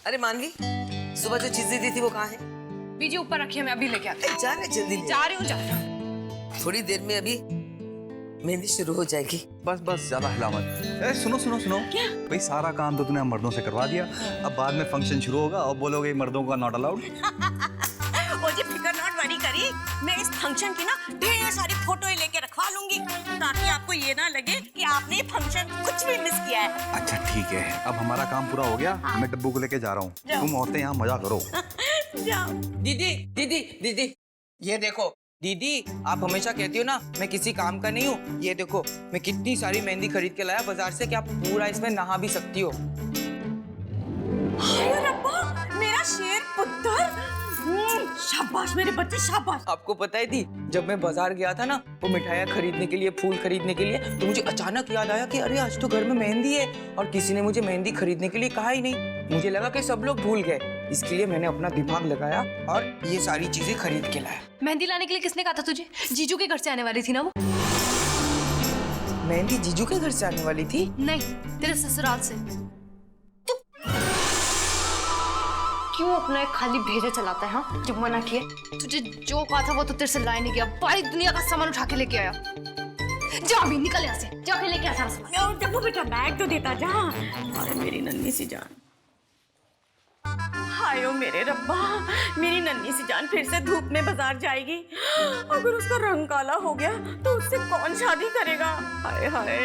अरे मानवी, सुबह जो चीजें दी थी वो कहाँ है? बीजी ऊपर रखिए, मैं अभी लेके आती हूँ। जा रहे जल्दी ले। जा रही हूँ। थोड़ी देर में अभी मेहंदी शुरू हो जाएगी। बस बस ज्यादा हिला मत। सुनो सुनो सुनो, क्या? भाई सारा काम तो तूने मर्दों से करवा दिया, अब बाद में फंक्शन शुरू होगा और बोलोगे मर्दों का नॉट अलाउड। वो जी फिकर नॉट वरी करी, मैं इस फंक्शन की ना ढेर सारी फोटो लेके रखवा लूंगी ताकि आपको ये ना लगे कि आपने फंक्शन कुछ भी मिस किया है। अच्छा ठीक है, अब हमारा काम पूरा हो गया। मैं डब्बू को लेके जा रहा हूँ, तुम औरतें यहाँ मजा करो। जाओ। दीदी दीदी दीदी, ये देखो दीदी, आप हमेशा कहती हो ना मैं किसी काम का नहीं हूँ। ये देखो मैं कितनी सारी मेहंदी खरीद के लाया बाजार से कि आप पूरा इसमें नहा भी सकती हो। हाय रब्बा, मेरा शेर पुत्र। शाबाश मेरे बच्चे, शाबाश। आपको पता है थी, जब मैं बाजार गया था ना वो मिठाइयाँ खरीदने के लिए, फूल खरीदने के लिए, तो मुझे अचानक याद आया कि अरे आज तो घर में मेहंदी है और किसी ने मुझे मेहंदी खरीदने के लिए कहा ही नहीं। मुझे लगा कि सब लोग भूल गए, इसके लिए मैंने अपना दिमाग लगाया और ये सारी चीजें खरीद के लाया। मेहंदी लाने के लिए किसने कहा था तुझे? जीजू के घर से आने वाली थी ना वो। मेहंदी जीजू के घर से आने वाली थी? नहीं, तेरे ससुराल से। क्यों अपना एक खाली भेजा चलाता है? हाँ, जब मना किया तुझे जो कहा था वो तो तेरे से लाए नहीं गया, सारी दुनिया का सामान उठा के लेके आया। जा अभी निकल यहाँ से, जाके लेके आ सारा सामान। जब बेटा बैग तो देता जा। अरे मेरी नन्ही सी जान, हायो मेरे रब्बा, मेरी नन्ही सी जान फिर से धूप में बाजार जाएगी। अगर उसका रंग काला हो गया तो उससे कौन शादी करेगा? हाय हाय।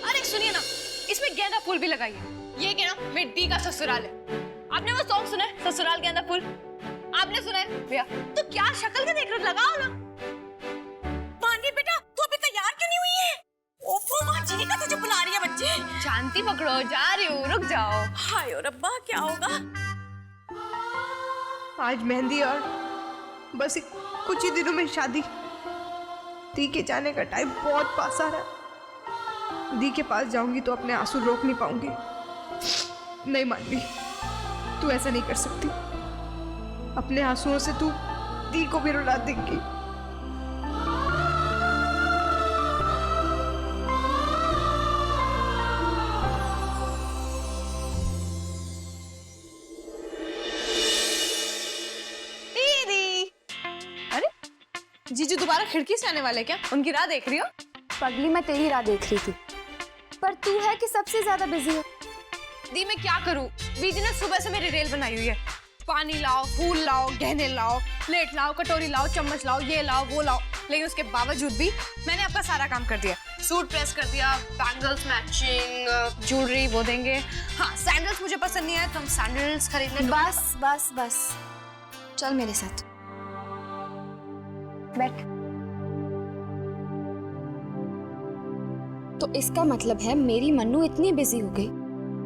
अरे सुनिए ना, इसमें गेंदा फूल भी लगाइए। ये क्या ना मिट्टी का ससुराल है। आपने वो सॉन्ग सुना है, ससुराल गेंदा फूल? आपने सुना है भैया? तो क्या शक्ल के देख रहे हो, लगाओ ना। पानी बेटा, तू अभी तैयार क्यों नहीं हुई है? ओफो, माँ जी का तुझे बुला रही है बच्चे। शांति पकड़ो, जा रही हूँ, रुक जाओ। हाय रब्बा, क्या होगा? आज मेहंदी और बस कुछ ही दिनों में शादी। दी के जाने का टाइम बहुत पास आ रहा है। दी के पास जाऊंगी तो अपने आंसू रोक नहीं पाऊंगी। नहीं मानवी, तू ऐसा नहीं कर सकती। अपने आंसुओं से तू दी को भी रुला देगी। जीजू दोबारा खिड़की से आने वाले क्या? उनकी राह देख रही हो? पगली, मैं तेरी राह देख रही थी, पर तू है कि सबसे ज्यादा बिजी है। दी मैं क्या करूं? बीजी ने सुबह से मेरी रेल बनाई हुई है। पानी लाओ, फूल लाओ, गहने लाओ, प्लेट लाओ, कटोरी लाओ, चम्मच लाओ, ये लाओ, वो लाओ, लेकिन उसके बावजूद भी मैंने आपका सारा काम कर दिया। सूट प्रेस कर दिया, बैंगल्स मैचिंग, ज्वेलरी वो देंगे। हाँ, सैंडल्स मुझे पसंद नहीं है तो हम सैंडल्स खरीदने। बस बस बस, चल मेरे साथ बैठ। तो इसका मतलब है मेरी मन्नू इतनी बिजी हो गई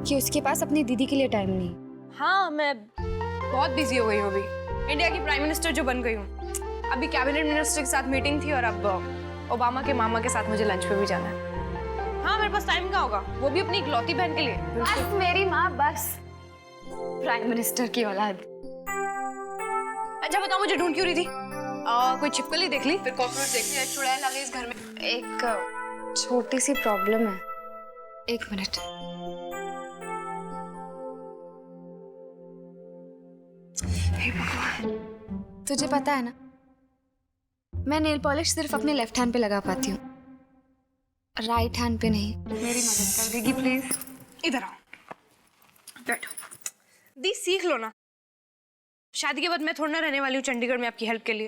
कि उसके पास अपनी दीदी के लिए टाइम नहीं। हाँ, मैं बहुत बिजी हो गई हूँ अभी। इंडिया की प्राइम मिनिस्टर जो बन गई हूँ। अभी कैबिनेट मिनिस्टर के साथ मीटिंग थी और अब ओबामा के मामा के साथ मुझे लंच पे भी जाना है। हाँ, मेरे पास टाइम कहाँ होगा, वो भी अपनी इकलौती बहन के लिए। बस मेरी माँ, बस प्राइम मिनिस्टर की औलाद। अच्छा बताओ, मुझे ढूंढ क्यों रही थी? कोई छिपकली देख ली, फिर कॉकरोच देख ली, चुड़ैल आ गई इस घर में। एक छोटी सी प्रॉब्लम है, एक मिनट। हे भगवान, तुझे पता है ना, मैं नेल पॉलिश सिर्फ अपने लेफ्ट हैंड पे लगा पाती हूँ, राइट हैंड पे नहीं। मेरी मदद कर देगी प्लीज? इधर आओ, बैठो। दी सीख लो ना, शादी के बाद मैं थोड़ा ना रहने वाली हूँ चंडीगढ़ में आपकी हेल्प के लिए।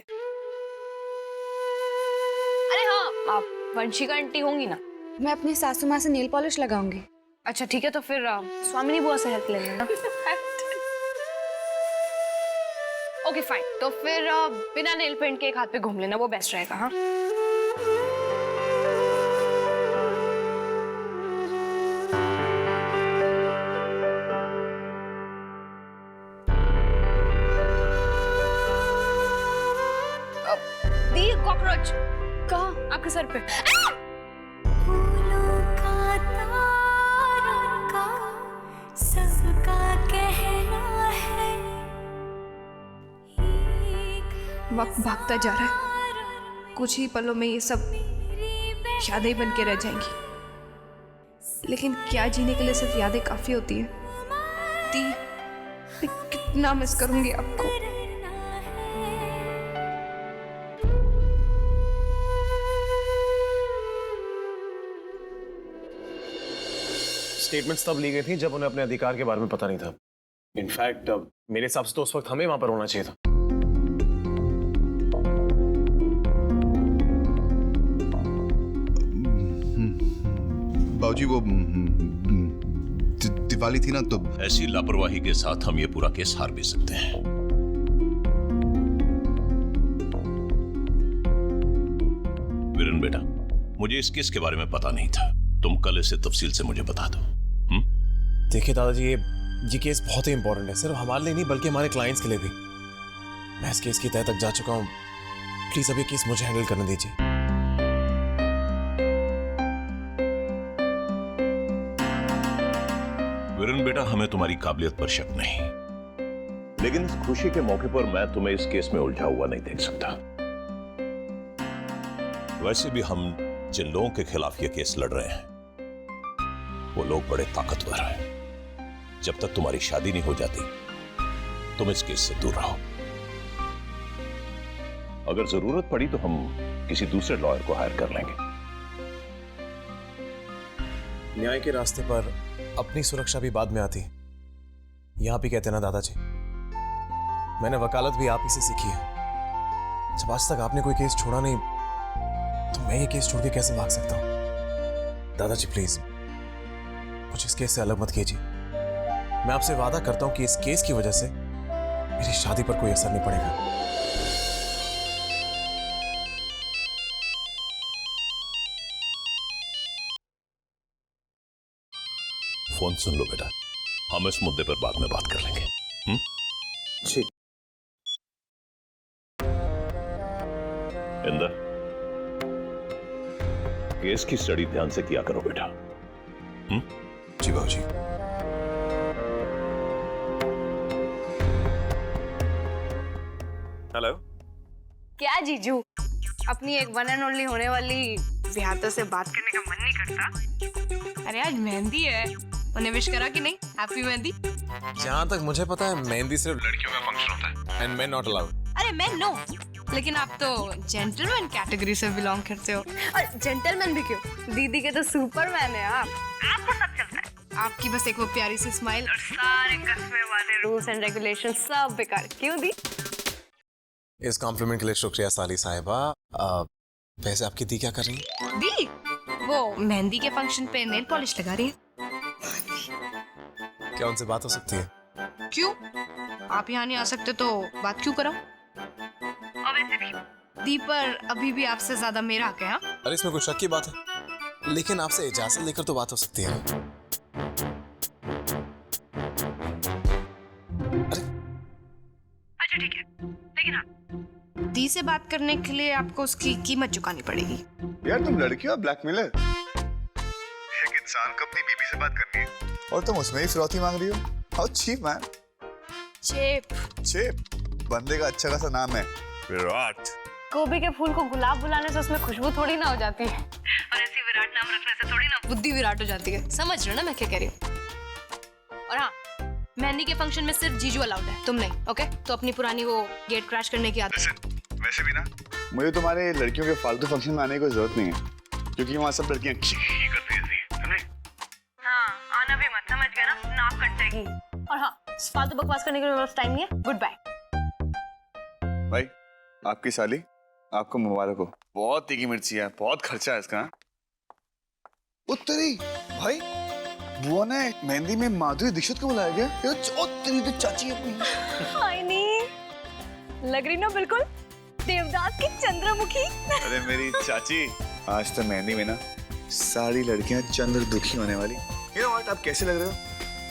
अरे हाँ, आप वंशिका आंटी होंगी ना? मैं अपनी सासू माँ से नेल पॉलिश लगाऊंगी। अच्छा ठीक है, तो फिर स्वामिनी बुआ से हेल्प ले लेना। ओके फाइन, तो फिर बिना नेल पेंट के एक हाथ पे घूम लेना, वो बेस्ट रहेगा। हाँ, दी कॉकरोच कहाँ? आपके सर पे। वक्त भागता जा रहा है, कुछ ही पलों में ये सब यादें बन के रह जाएंगी। लेकिन क्या जीने के लिए सिर्फ यादें काफी होती हैं? दी, मैं कितना मिस करूंगी आपको। स्टेटमेंट्स तब ली गई थी जब उन्हें अपने अधिकार के बारे में पता नहीं था। इनफैक्ट मेरे हिसाब से तो उस वक्त हमें वहां पर होना चाहिए था। बाबूजी वो दिवाली थी ना, तो ऐसी लापरवाही के साथ हम ये पूरा केस हार भी सकते हैं। वीरेन बेटा, मुझे इस केस के बारे में पता नहीं था, तुम कल इसे तफसील से मुझे बता दो। देखिए दादाजी, ये केस बहुत ही इंपॉर्टेंट है, सिर्फ हमारे लिए नहीं बल्कि हमारे क्लाइंट्स के लिए भी। मैं इस केस की तह तक जा चुका हूँ, प्लीज अब ये केस मुझे हैंडल करने दीजिए। वीरेन बेटा, हमें तुम्हारी काबिलियत पर शक नहीं, लेकिन इस खुशी के मौके पर मैं तुम्हें इस केस में उलझा हुआ नहीं देख सकता। वैसे भी हम जिन लोगों के खिलाफ ये केस लड़ रहे हैं वो लोग बड़े ताकतवर हैं। जब तक तुम्हारी शादी नहीं हो जाती तुम इस केस से दूर रहो। अगर जरूरत पड़ी तो हम किसी दूसरे लॉयर को हायर कर लेंगे। न्याय के रास्ते पर अपनी सुरक्षा भी बाद में आती, यहां भी कहते ना दादाजी। मैंने वकालत भी आप ही से सीखी है। जब आज तक आपने कोई केस छोड़ा नहीं तो मैं ये केस छोड़ के कैसे भाग सकता हूं? दादाजी प्लीज मुझे इस केस से अलग मत कीजिए। मैं आपसे वादा करता हूं कि इस केस की वजह से मेरी शादी पर कोई असर नहीं पड़ेगा। फोन सुन लो बेटा, हम इस मुद्दे पर बाद में बात कर लेंगे। जी। इंदर, केस की स्टडी ध्यान से किया करो बेटा। जी बाबूजी। हेलो। क्या जीजू, अपनी एक वन एंड ओनली होने वाली विहाता से बात करने का मन नहीं करता? अरे आज मेहंदी है, उन्हें विश करा कि नहीं? हैप्पी मेहंदी। जहां तक मुझे पता है मेहंदी सिर्फ लड़कियों का फंक्शन होता है एंड मैं नॉट अलाउड। अरे मैं नो, लेकिन आप तो जेंटलमैन कैटेगरी से बिलोंग करते हो। और जेंटलमैन भी क्यों, दीदी के तो सुपरमैन है आप। आपको सब चलता है। आपकी बस एक वो प्यारी सी स्माइल और सारे कस्मे वाले रूल्स एंड रेगुलेशन सब बेकार। क्यों दी? इस कॉम्प्लीमेंट के लिए शुक्रिया साली साहिबा। वैसे आपकी दी क्या कर रही है? दी वो मेहंदी के फंक्शन पे नेल पॉलिश लगा रही है। क्या उनसे बात हो सकती है? क्यों? आप यहाँ नहीं आ सकते तो बात क्यों कराऊं? और वैसे भी दी पर अभी भी आपसे ज्यादा मेरा हक है। हाँ? अरे इसमें कोई शक की बात है, लेकिन आपसे इजाजत लेकर तो बात हो सकती है। अच्छा ठीक है, लेकिन हाँ, दी से बात करने के लिए आपको उसकी कीमत चुकानी पड़ेगी। यार तुम लड़की हो ब्लैकमेलर। एक इंसान को अपनी बीवी से बात करनी है और तुम उसमें ही फिरौती मांग रही हो। How cheap man. Cheap. Cheap बंदे का अच्छा खासा नाम है, विराट। गोभी के फूल को गुलाब बुलाने से उसमें खुशबू थोड़ी ना हो जाती है, और ऐसी विराट नाम रखने से थोड़ी ना बुद्धि विराट हो जाती है। समझ रहे हो ना मैं क्या कह रही हूँ? और हाँ, मेहंदी के फंक्शन में सिर्फ जीजू अलाउड है, तुम नहीं। ओके? तो अपनी पुरानी वो गेट क्रैश करने की आदत। वैसे भी ना मुझे तुम्हारे लड़कियों के फालतू फंक्शन में आने की कोई जरूरत नहीं है, क्योंकि वहाँ सब लड़कियाँ करती हैं। हाँ, आना भी मत, समझ गया ना? नाक कट जाएगी। और हाँ, फालतू बकवास करने के लिए टाइम नहीं है। Goodbye. भाई आपकी साली आपको मुबारक हो। बहुत तीखी मिर्ची है, बहुत खर्चा है इसका। उत्तरी भाई बुआ ने मेहंदी में माधुरी दीक्षित को बुलाया गया। तेरी तो चाची अपनी। हाय नी, लग रही ना बिल्कुल देवदास की चंद्रमुखी। अरे मेरी चाची, आज तो मेहंदी में ना सारी लड़कियां चंद्रमुखी होने वाली। You know what, आप कैसे लग रहे हो?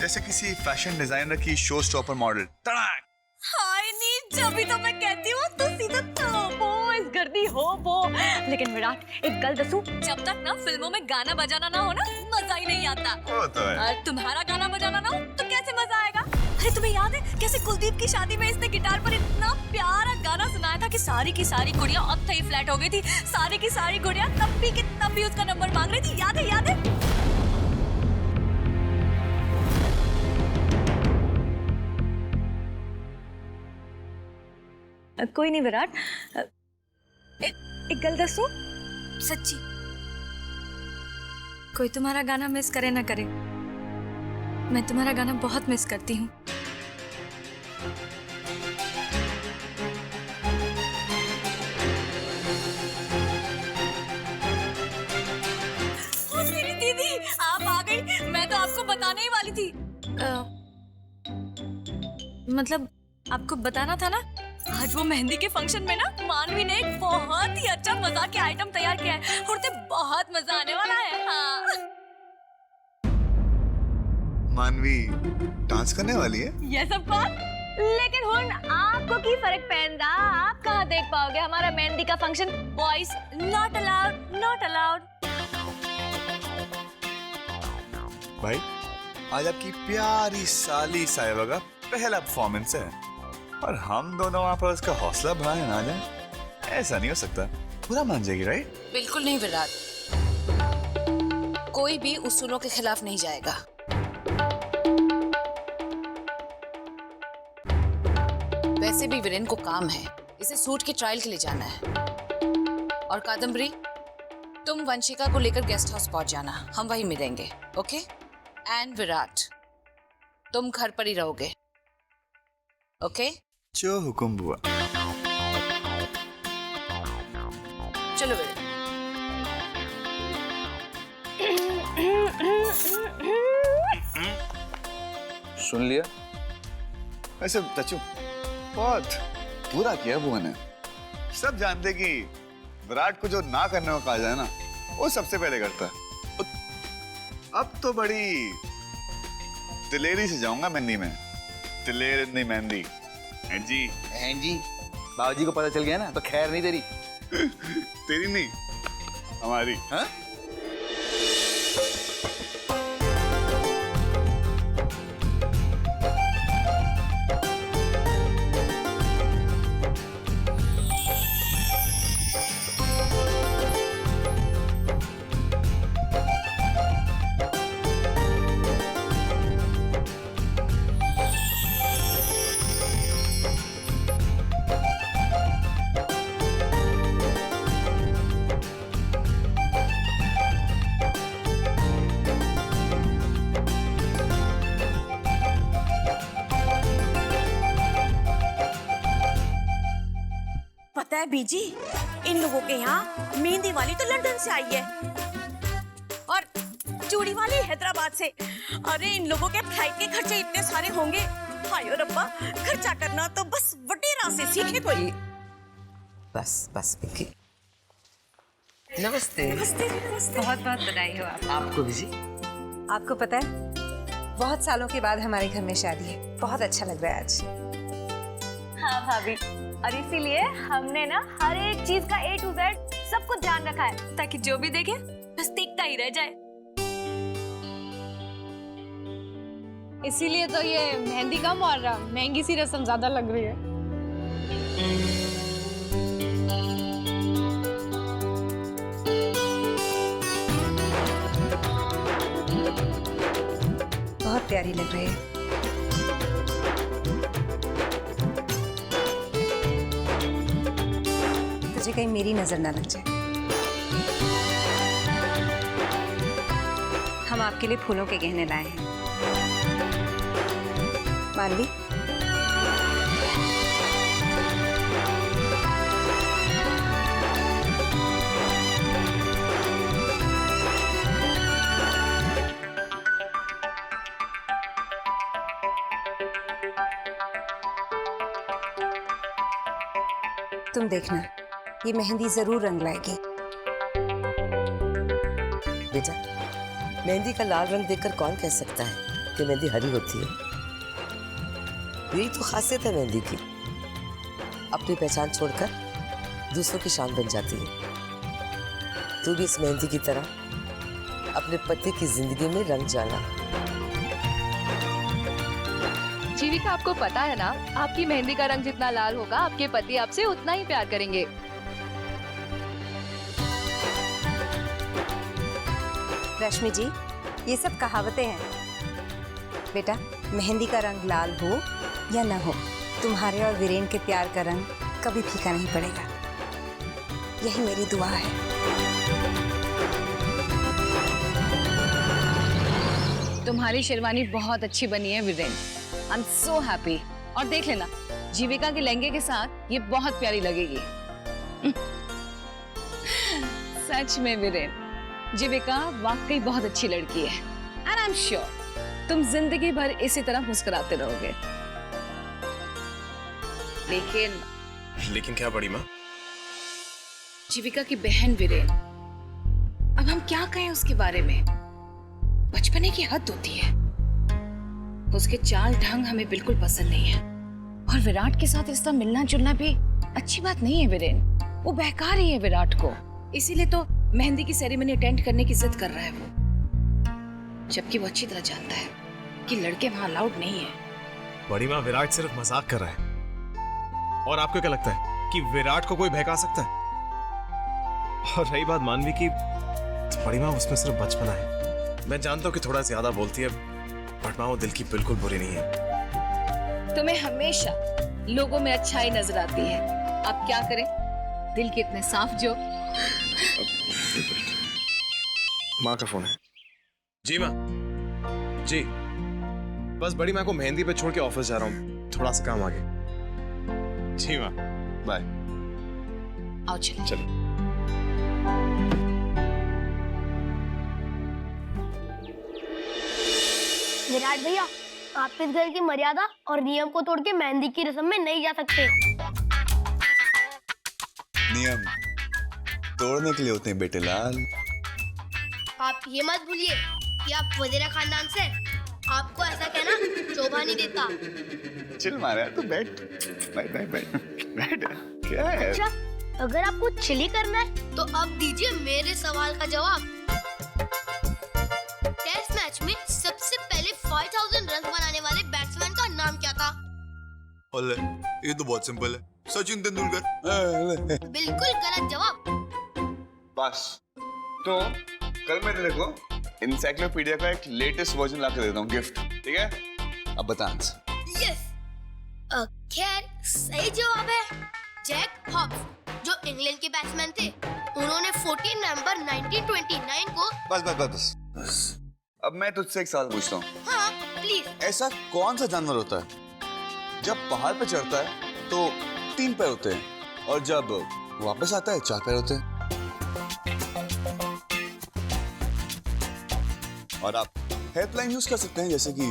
जैसे किसी फैशन डिजाइनर की शो स्टॉपर मॉडल। तड़ाक। हाय नी, जब भी तो मैं कहती हूँ तो सीधा तड़पो, इस गर्दी हो वो। लेकिन विराट, एक गल दसूं, जब तक ना फिल्मों में गाना बजाना ना हो ना, मजा ही नहीं आता। वो तो है। और तुम्हारा गाना बजाना ना हो तो कैसे मजा आएगा? अरे तुम्हें याद है कैसे कुलदीप की शादी में इसने गिटार पर इतना प्यारा गाना सुनाया था कि सारी की सारी गुड़िया अब ही फ्लैट हो गई थी। सारी की सारी गुड़िया तब भी उसका नंबर मांग रही थी। याद है? कोई नहीं विराट। एक गल दसो, सच्ची कोई तुम्हारा गाना मिस करे ना करे, मैं तुम्हारा गाना बहुत मिस करती हूँ। मेरी दीदी आप आ गई, मैं तो आपको बताने ही वाली थी। मतलब आपको बताना था ना, आज वो मेहंदी के फंक्शन में ना मानवी ने एक बहुत ही अच्छा मजाक के आइटम तैयार किया है और तो बहुत मजा आने वाला है। हाँ। मानवी डांस करने वाली है? ये सब बात, लेकिन हुन आपको की फर्क पैंदा, आप कहाँ देख पाओगे हमारा मेहंदी का function. Boys not allowed, not allowed. भाई आज आपकी प्यारी साली साहिबा का पहला परफॉर्मेंस है और हम दोनों वहां पर उसका हौसला बढ़ाने ना जाए, ऐसा नहीं हो सकता। पूरा मान जाएगी, राइट? बिल्कुल नहीं विराट, कोई भी उसूलों के खिलाफ नहीं जाएगा। वैसे भी वीरेन को काम है, इसे सूट के ट्रायल के लिए जाना है। और कादम्बरी, तुम वंशिका को लेकर गेस्ट हाउस पहुंच जाना, हम वहीं मिलेंगे, ओके? एंड विराट, तुम घर पर ही रहोगे, ओके? जो हुकुम बुआ। चलो वीरेन। सुन लिया? वैसे तचू बहुत पूरा किया बुआ ने। सब जानते कि विराट को जो ना करने को कहा जाए ना, वो सबसे पहले करता है। अब तो बड़ी दिलेरी से जाऊंगा मेहंदी में। दिलेर नहीं मेहंदी जी। जी बाबूजी को पता चल गया ना तो खैर नहीं तेरी। तेरी नहीं, हमारी। हाँ? पता है बीजी, इन लोगों के यहाँ मेहंदी वाली तो लंदन से आई है और चूड़ी वाली हैदराबाद से। अरे इन लोगों के फ्लाइट के खर्चे इतने सारे होंगे, हाय रब्बा, खर्चा करना तो बस वडेरा से सीखे कोई। बस बस पिंकी, नमस्ते। नमस्ते, नमस्ते। बहुत बहुत बधाई हो आपको भी जी। आपको पता है, बहुत सालों के बाद हमारे घर में शादी है, बहुत अच्छा लग रहा है आज। हाँ भाभी, और इसीलिए हमने ना हर एक चीज का A to Z सब कुछ ध्यान रखा है ताकि जो भी देखे बस देखता ही रह जाए। इसीलिए तो ये मेहंदी कम और महंगी सी रस्म ज्यादा लग रही है। बहुत प्यारी लग रही है। तुझे कहीं मेरी नजर ना लग जाए। हम आपके लिए फूलों के गहने लाए हैं। मानवी, तुम देखना, ये मेहंदी जरूर रंग लाएगी। बेटा, मेहंदी का लाल रंग देखकर कौन कह सकता है कि मेहंदी हरी होती है? यही तो खासियत है मेहंदी की, अपनी पहचान छोड़कर दूसरों की शान बन जाती है। तू भी इस मेहंदी की तरह अपने पति की जिंदगी में रंग डाला। जीविका, आपको पता है ना, आपकी मेहंदी का रंग जितना लाल होगा, आपके पति आपसे उतना ही प्यार करेंगे। रश्मि जी, ये सब कहावतें हैं। बेटा, मेहंदी का रंग लाल हो या ना हो, तुम्हारे और वीरेन के प्यार का रंग कभी फीका नहीं पड़ेगा, यही मेरी दुआ है। तुम्हारी शेरवानी बहुत अच्छी बनी है Viren, I am so happy. और देख लेना, जीविका के लहंगे के साथ ये बहुत प्यारी लगेगी। सच में वीरेन, जीविका वाकई बहुत अच्छी लड़की है एंड आई एम श्योर तुम जिंदगी भर इसी तरह मुस्कुराते रहोगे। लेकिन क्या बड़ी माँ? जीविका की बहन वीरेन, अब हम क्या कहें उसके बारे में? बचपने की हद होती है। उसके चाल ढंग हमें बिल्कुल पसंद नहीं है और विराट के साथ रिश्ता मिलना जुलना भी अच्छी बात नहीं है वीरेन। वो बहका रही है विराट को, इसीलिए तो मेहंदी की सेरेमनी अटेंड करने की जिद कर रहा है वो, जबकि वो अच्छी तरह जानता है कि लड़के वहां अलाउड नहीं है। बड़ी माँ, विराट सिर्फ मजाक कर रहा है। और आपको क्या लगता है कि विराट को कोई बहका सकता है? और रही बात मानवी की, तो बड़ी माँ उसमें सिर्फ बचपना है। मैं जानता हूँ कि थोड़ा ज्यादा बोलती है, बट माँ वो दिल की बिल्कुल बुरी नहीं है। तुम्हें हमेशा लोगों में अच्छाई नजर आती है, अब क्या करें, दिल के इतने साफ जो। माँ का फोन है। जी माँ, जी बस बड़ी माँ को मेहंदी पे छोड़ के ऑफिस जा रहा हूँ, थोड़ा सा काम आ गया। जी माँ, बाय। आओ चलो। चलो। विराट भैया, आप इस घर की मर्यादा और नियम को तोड़ के मेहंदी की रस्म में नहीं जा सकते। नियम तोड़ने के लिए होते हैं बेटे लाल। आप ये मत भूलिए कि आप वजीरा खानदान से, आपको ऐसा कहना शोभा नहीं देता। चिल मार यार, तू बैठ बैठ बैठ बैठ बैठ। क्या है? अच्छा, अगर आपको चिली करना है तो अब दीजिए मेरे सवाल का जवाब। टेस्ट मैच में सबसे पहले 5000 रन बनाने वाले बैट्समैन का नाम क्या था? ओले, ये तो बहुत सिंपल है, सचिन तेंदुलकर। बिल्कुल गलत जवाब। बस तो कल मैं तेरे को एनसाइक्लोपीडिया का एक लेटेस्ट वर्जन ला के देता हूँ गिफ्ट, ठीक है? अब बता आंसर। यस, खैर सही जवाब है जैक हॉब्स, जो इंग्लैंड के बैट्समैन थे। उन्होंने 14 नवंबर 1929 को। बस बस बस बस बस। अब मैं तुझसे एक सवाल पूछता हूँ। हाँ प्लीज। ऐसा कौन सा जानवर होता है जब पहाड़ पे चढ़ता है तो 3 पैर होते हैं और जब वापस आता है 4 पैर होते हैं? और आप हेल्पलाइन यूज कर सकते हैं जैसे कि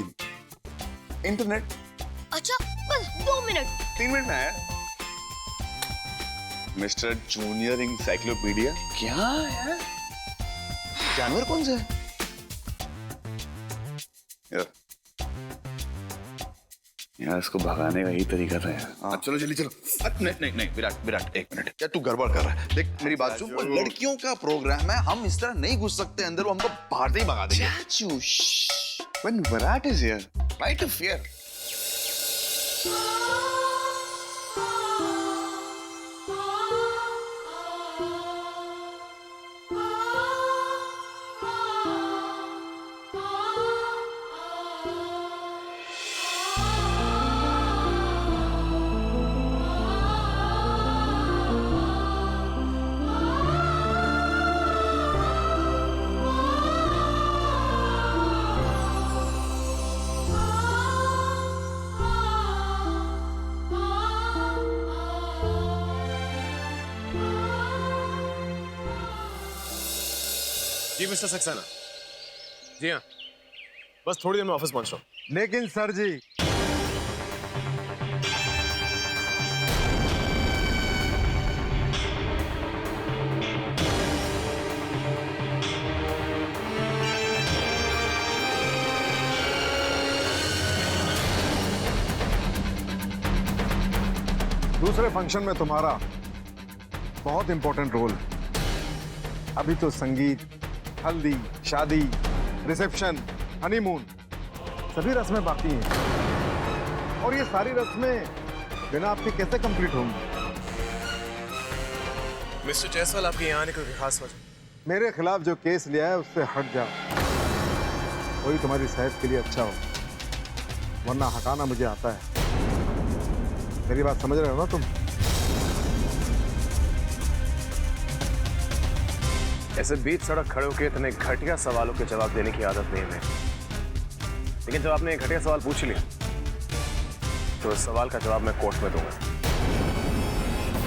इंटरनेट। अच्छा, बस 2 मिनट। 3 मिनट में आया मिस्टर जूनियर एनसाइक्लोपीडिया। क्या है? जानवर कौन सा है? यार इसको भगाने का ही तरीका था यार। चलो जल्दी चलो। नहीं नहीं विराट विराट, एक मिनट, क्या तू गड़बड़ कर रहा है? देख मेरी बात सुन, वो लड़कियों का प्रोग्राम है, हम इस तरह नहीं घुस सकते अंदर, वो हमको बाहर से ही भगा देंगे। चाचू, when Virat is here, try to fear. जी मिस्टर सक्सेना। जी हाँ, बस थोड़ी देर में ऑफिस पहुंच रहा हूँ। लेकिन सर जी, दूसरे फंक्शन में तुम्हारा बहुत इंपॉर्टेंट रोल है। अभी तो संगीत, हल्दी, शादी, रिसेप्शन, हनीमून, सभी रस्में बाकी हैं और ये सारी रस्में बिना आपके कैसे कंप्लीट होंगी? मिस्टर जायसवाल, आपके यहाँ आने की कोई खास वजह? मेरे खिलाफ जो केस लिया है उससे हट जाओ, वही तुम्हारी सेहत के लिए अच्छा हो, वरना हटाना मुझे आता है। मेरी बात समझ रहे हो ना तुम? ऐसे बीच सड़क खड़े होकर इतने घटिया सवालों के जवाब देने की आदत नहीं है, लेकिन जब आपने एक घटिया सवाल पूछ लिया तो इस सवाल का जवाब मैं कोर्ट में दूंगा।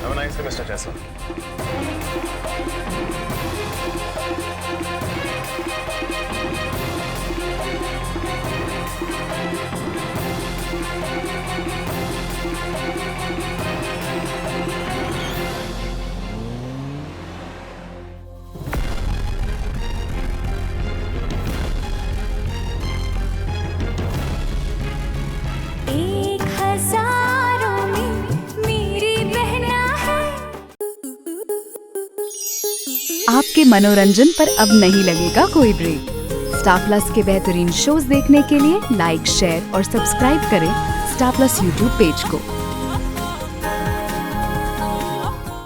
Have a nice day, Mr. Jaiswal. आपके मनोरंजन पर अब नहीं लगेगा कोई ब्रेक। स्टार प्लस के बेहतरीन शोज देखने के लिए लाइक, शेयर और सब्सक्राइब करें स्टार प्लस यूट्यूब पेज को।